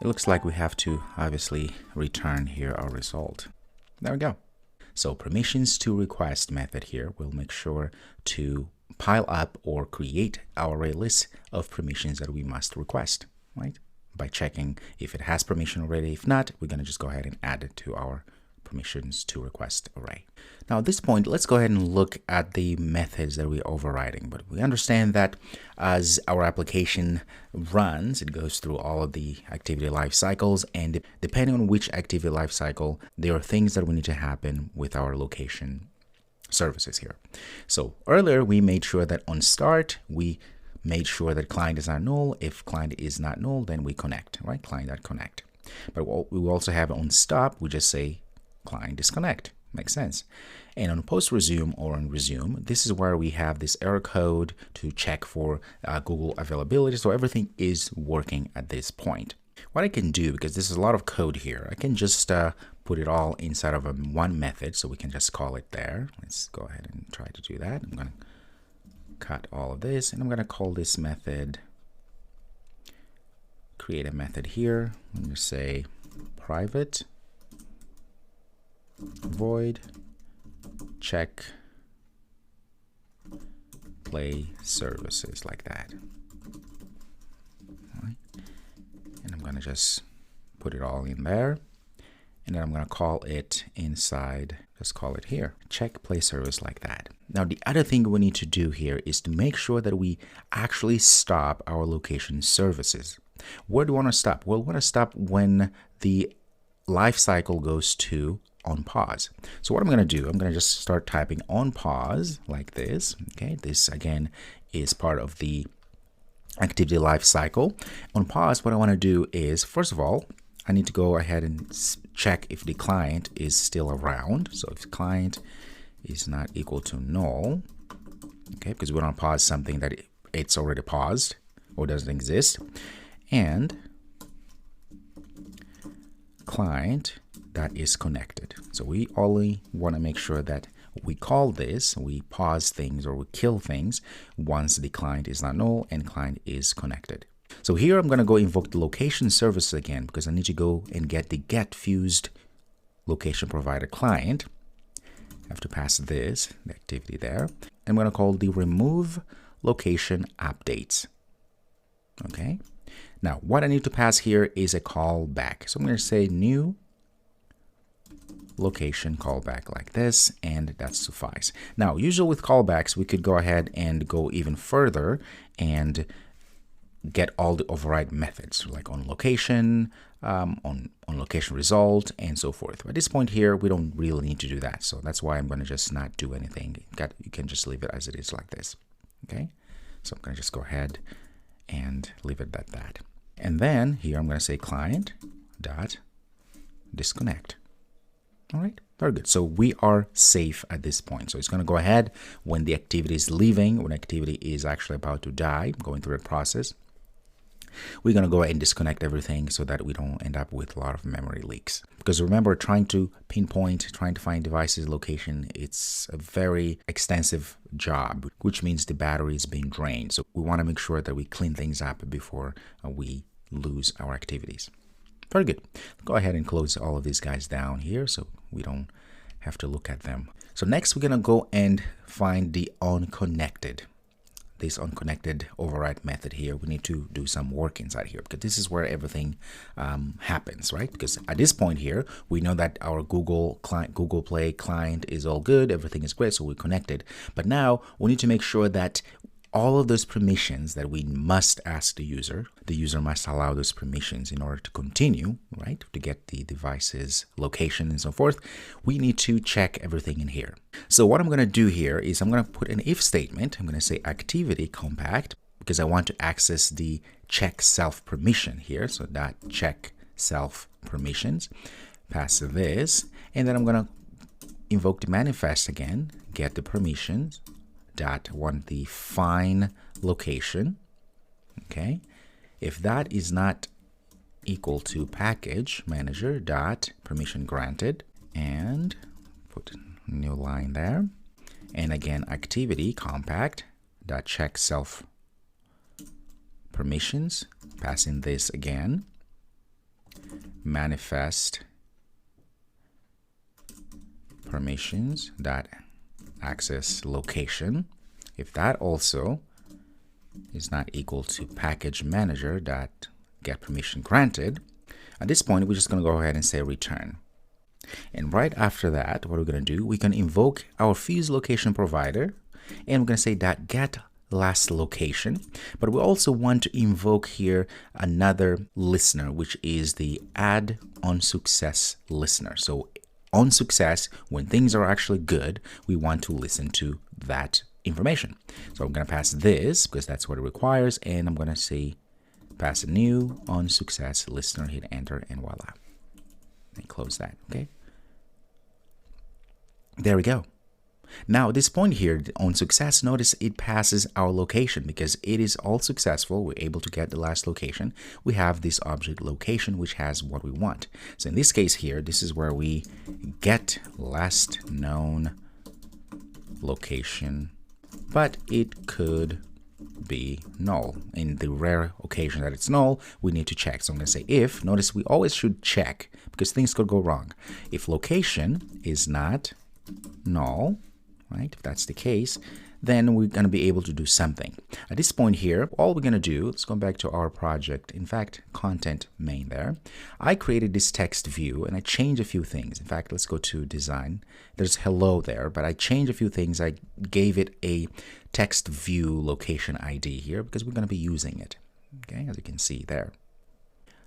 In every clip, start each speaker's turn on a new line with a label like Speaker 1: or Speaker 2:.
Speaker 1: it looks like we have to obviously return here our result. There we go. So permissions to request method here will make sure to pile up or create our array list of permissions that we must request, right? By checking if it has permission already. If not, we're going to just go ahead and add it to our permissions to request array. Now at this point, let's go ahead and look at the methods that we're overriding. But we understand that as our application runs, it goes through all of the activity life cycles, and depending on which activity life cycle, there are things that we need to happen with our location services here. So earlier we made sure that on start, we made sure that client is not null. If client is not null, then we connect, right? Client.connect. But we also have on stop, we just say client disconnect. Makes sense. And on post resume or on resume, this is where we have this error code to check for Google availability. So everything is working at this point. What I can do, because there's a lot of code here, I can just put it all inside of one method. So we can just call it there. Let's go ahead and try to do that. I'm going to cut all of this and I'm going to call this method, create a method here. I'm going to say private void check play services, like that. All right. And I'm going to just put it all in there, and then I'm going to call it inside, just call it here, check play service, like that. Now the other thing we need to do here is to make sure that we actually stop our location services. Where do we want to stop? Well, we want to stop when the life cycle goes to on pause. So what I'm going to do, I'm going to just start typing on pause like this. Okay, this again is part of the activity life cycle. On pause, what I want to do is, first of all, I need to go ahead and check if the client is still around. So if client is not equal to null, okay, because we don't pause something that it's already paused or doesn't exist, and client that is connected. So we only want to make sure that we call this, we pause things or we kill things once the client is not null and client is connected. So here I'm going to go invoke the location service again, because I need to go and get the get fused location provider client. I have to pass this, the activity there. I'm going to call the remove location updates. Okay. Now what I need to pass here is a callback. So I'm going to say new location callback, like this, and that suffice. Now usually with callbacks we could go ahead and go even further and get all the override methods, like on location, on location result, and so forth. But at this point here we don't really need to do that, so that's why I'm going to just not do anything. You can just leave it as it is, like this. Okay, so I'm going to just go ahead and leave it at that. And then here I'm going to say client dot disconnect. All right, very good. So we are safe at this point. So it's going to go ahead when the activity is leaving, when activity is actually about to die, going through a process. We're going to go ahead and disconnect everything so that we don't end up with a lot of memory leaks. Because remember, trying to pinpoint, trying to find devices location, it's a very extensive job, which means the battery is being drained. So we want to make sure that we clean things up before we lose our activities. Very good. Go ahead and close all of these guys down here so we don't have to look at them. So next we're going to go and find the unconnected. This unconnected override method here. We need to do some work inside here, because this is where everything happens, right? Because at this point here, we know that our Google Play client is all good. Everything is great. So we're connected. But now we need to make sure that all of those permissions that we must ask the user must allow those permissions in order to continue, right? To get the device's location and so forth. We need to check everything in here. So what I'm going to do here is I'm going to put an if statement. I'm going to say activity compact, because I want to access the check self permission here. So that check self permissions, pass this, and then I'm going to invoke the manifest again, get the permissions, dot want the find location. Okay, if that is not equal to package manager dot permission granted, and put a new line there, and again activity compact dot check self permissions, passing this again, manifest permissions dot access location. If that also is not equal to package manager dot get permission granted, at this point we're just going to go ahead and say return. And right after that, what we're going to do, we can invoke our fuse location provider, and we're going to say that get last location. But we also want to invoke here another listener, which is the add on success listener. So on success, when things are actually good, we want to listen to that information. So I'm going to pass this because that's what it requires, and I'm going to say pass a new on success listener, hit enter, and voila. And close that. Okay. There we go. Now at this point here on success, notice it passes our location because it is all successful. We're able to get the last location. We have this object location which has what we want. So in this case here, this is where we get last known location, but it could be null. In the rare occasion that it's null, we need to check. So I'm going to say if, notice we always should check because things could go wrong. If location is not null, right? If that's the case, then we're going to be able to do something. At this point here, all we're going to do, let's go back to our project. In fact, content main there. I created this text view and I changed a few things. In fact, let's go to design. There's hello there, but I changed a few things. I gave it a text view location ID here because we're going to be using it. Okay, as you can see there.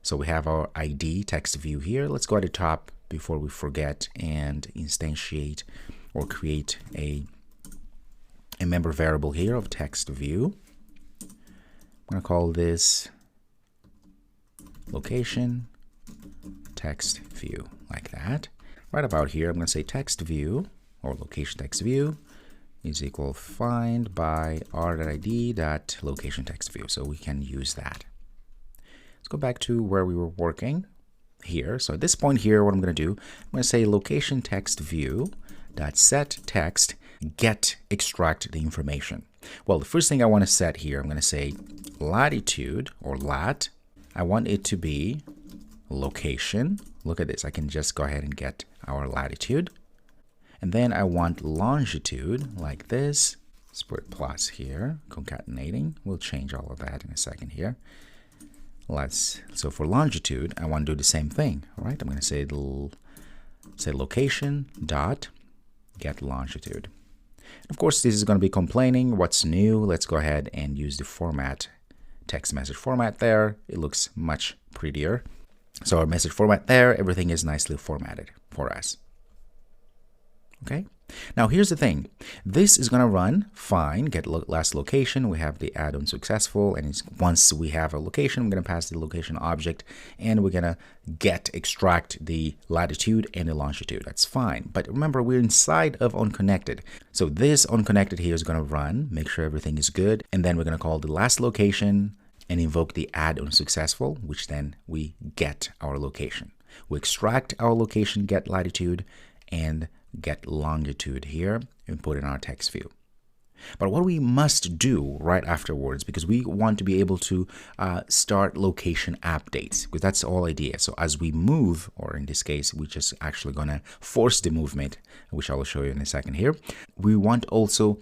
Speaker 1: So we have our ID text view here. Let's go at the top before we forget and instantiate or create a member variable here of text view. I'm going to call this location text view like that. Right about here, I'm going to say text view or location text view is equal find by r.id.location text view. So we can use that. Let's go back to where we were working here. So at this point here, what I'm going to do, I'm going to say location text view dot set text get extract the information. Well, the first thing I want to set here, I'm going to say latitude or lat. I want it to be location. Look at this. I can just go ahead and get our latitude. And then I want longitude like this. Let's put plus here, concatenating. We'll change all of that in a second here. So for longitude, I want to do the same thing. All right, I'm going to say location dot get longitude. Of course, this is going to be complaining what's new. Let's go ahead and use the format, text message format there. It looks much prettier. So our message format there, everything is nicely formatted for us. Okay. Now here's the thing. This is going to run fine, get last location. We have the add-on successful, and once we have a location, we're going to pass the location object, and we're going to extract the latitude and the longitude. That's fine. But remember, we're inside of unconnected. So this unconnected here is going to run, make sure everything is good, and then we're going to call the last location and invoke the add-on successful, which then we get our location. We extract our location, get latitude, and get longitude here and put in our text view. But what we must do right afterwards, because we want to be able to start location updates, because that's the whole idea. So as we move, or in this case, we're just actually going to force the movement, which I will show you in a second here. We want also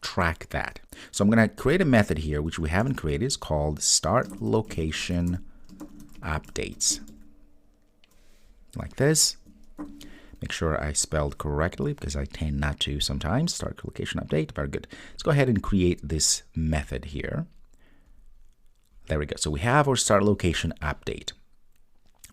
Speaker 1: track that. So I'm going to create a method here, which we haven't created. It's called start location updates. Like this. Make sure I spelled correctly because I tend not to sometimes. Start location update. Very good. Let's go ahead and create this method here. There we go. So we have our start location update.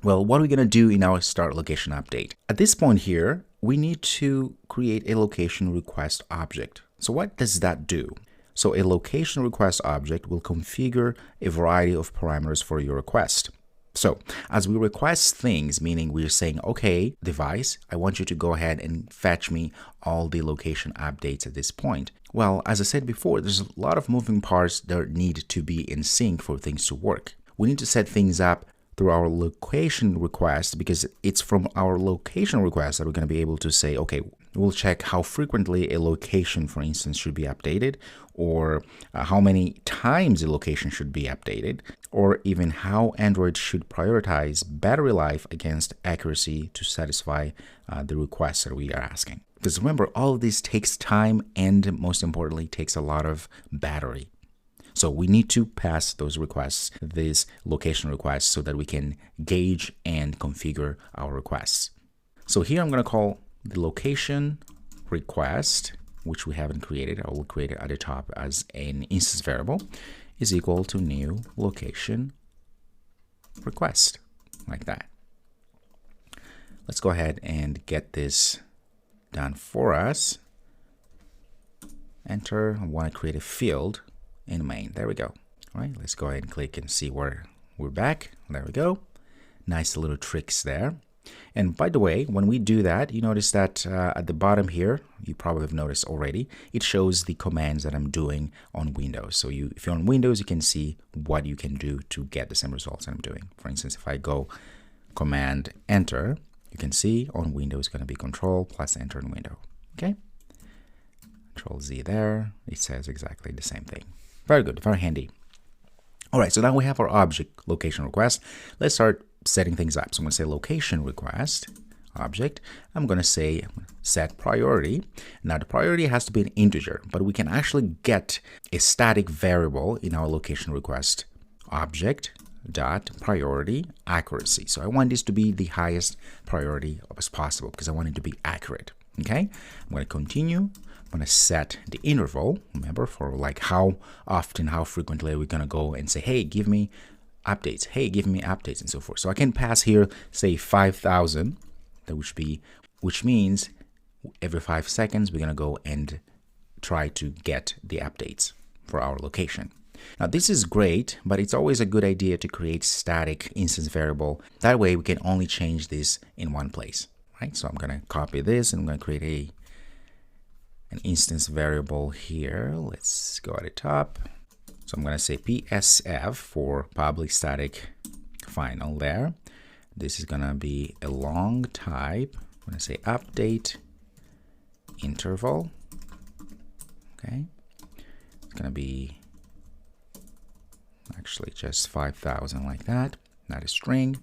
Speaker 1: Well, what are we going to do in our start location update? At this point here, we need to create a location request object. So what does that do? So a location request object will configure a variety of parameters for your request. So as we request things, meaning we're saying, okay, device, I want you to go ahead and fetch me all the location updates at this point. Well, as I said before, there's a lot of moving parts that need to be in sync for things to work. We need to set things up through our location request because it's from our location request that we're going to be able to say, okay, we'll check how frequently a location, for instance, should be updated, or how many times the location should be updated, or even how Android should prioritize battery life against accuracy to satisfy the requests that we are asking. Because remember, all of this takes time and most importantly, takes a lot of battery. So we need to pass those requests, these location requests, so that we can gauge and configure our requests. So here I'm going to call the location request, which we haven't created. I will create it at the top as an instance variable, is equal to new location request, like that. Let's go ahead and get this done for us. Enter. I want to create a field in main. There we go. All right, let's go ahead and click and see where we're back. There we go. Nice little tricks there. And by the way, when we do that, you notice that at the bottom here, you probably have noticed already, it shows the commands that I'm doing on Windows. So if you're on Windows, you can see what you can do to get the same results that I'm doing. For instance, if I go Command Enter, you can see on Windows it's going to be Control plus Enter in Window. Okay, Control Z there. It says exactly the same thing. Very good, very handy. All right, so now we have our object location request. Let's start setting things up. So I'm going to say location request object. I'm going to say set priority. Now the priority has to be an integer, but we can actually get a static variable in our location request object dot priority accuracy. So I want this to be the highest priority as possible because I want it to be accurate. Okay, I'm going to continue. I'm going to set the interval, remember, for like how often, how frequently are we going to go and say, hey, give me updates, hey, give me updates, and so forth. So I can pass here, say 5,000, which means every 5 seconds we're going to go and try to get the updates for our location. Now this is great, but it's always a good idea to create static instance variable. That way we can only change this in one place, right? So I'm going to copy this and I'm going to create an instance variable here. Let's go at the top. So I'm going to say PSF for public static final there. This is going to be a long type. I'm going to say update interval. Okay. It's going to be actually just 5,000 like that, not a string.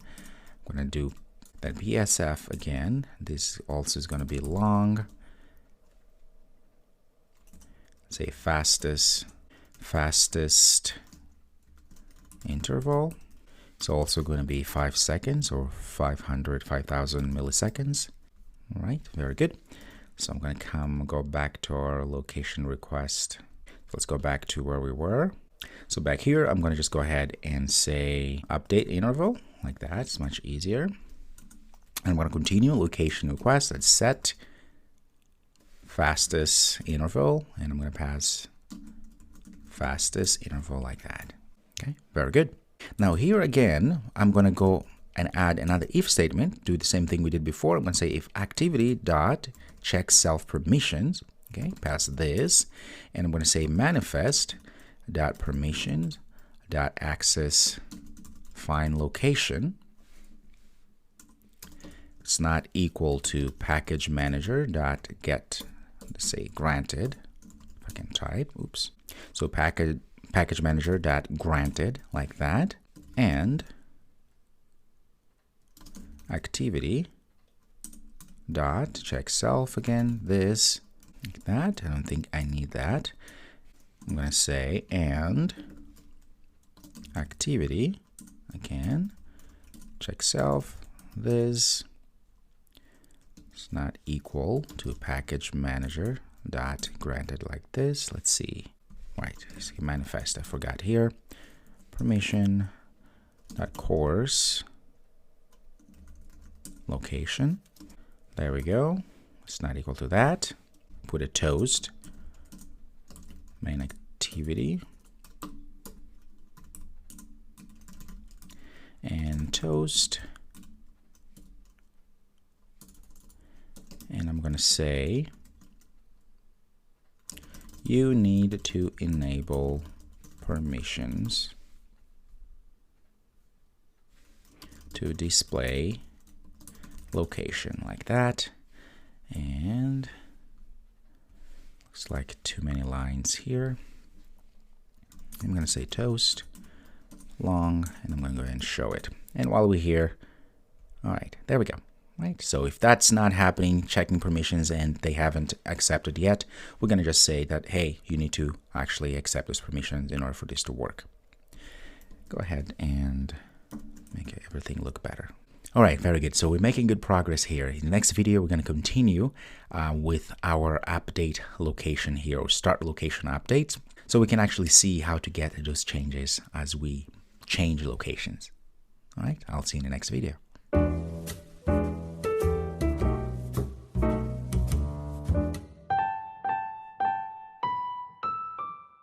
Speaker 1: I'm going to do that PSF again. This also is going to be long. Say fastest interval. It's also going to be 5 seconds or 5,000 milliseconds. All right, very good. So I'm going to go back to our location request. Let's go back to where we were. So back here, I'm going to just go ahead and say update interval like that. It's much easier. And I'm going to continue location request. That's set fastest interval, and I'm going to pass fastest interval like that. Okay, very good. Now here again, I'm going to go and add another if statement, do the same thing we did before. I'm going to say if activity dot check self permissions, okay, pass this, and I'm going to say manifest dot permissions dot access find location. It's not equal to package manager dot get, let's say granted, if I can type, oops. So package manager dot granted like that, and activity dot check self again, this like that. I don't think I need that. I'm going to say and activity again check self, this is not equal to package manager dot granted like this. Let's see. Right, let's see, manifest, I forgot here. Permission dot course location. There we go. It's not equal to that. Put a toast main activity and toast, and I'm going to say you need to enable permissions to display location like that. And looks like too many lines here. I'm going to say toast long, and I'm going to go ahead and show it. And while we're here, all right, there we go. Right. So if that's not happening, checking permissions, and they haven't accepted yet, we're going to just say that, hey, you need to actually accept those permissions in order for this to work. Go ahead and make everything look better. All right, very good. So we're making good progress here. In the next video, we're going to continue with our update location here, or start location updates, so we can actually see how to get those changes as we change locations. All right, I'll see you in the next video.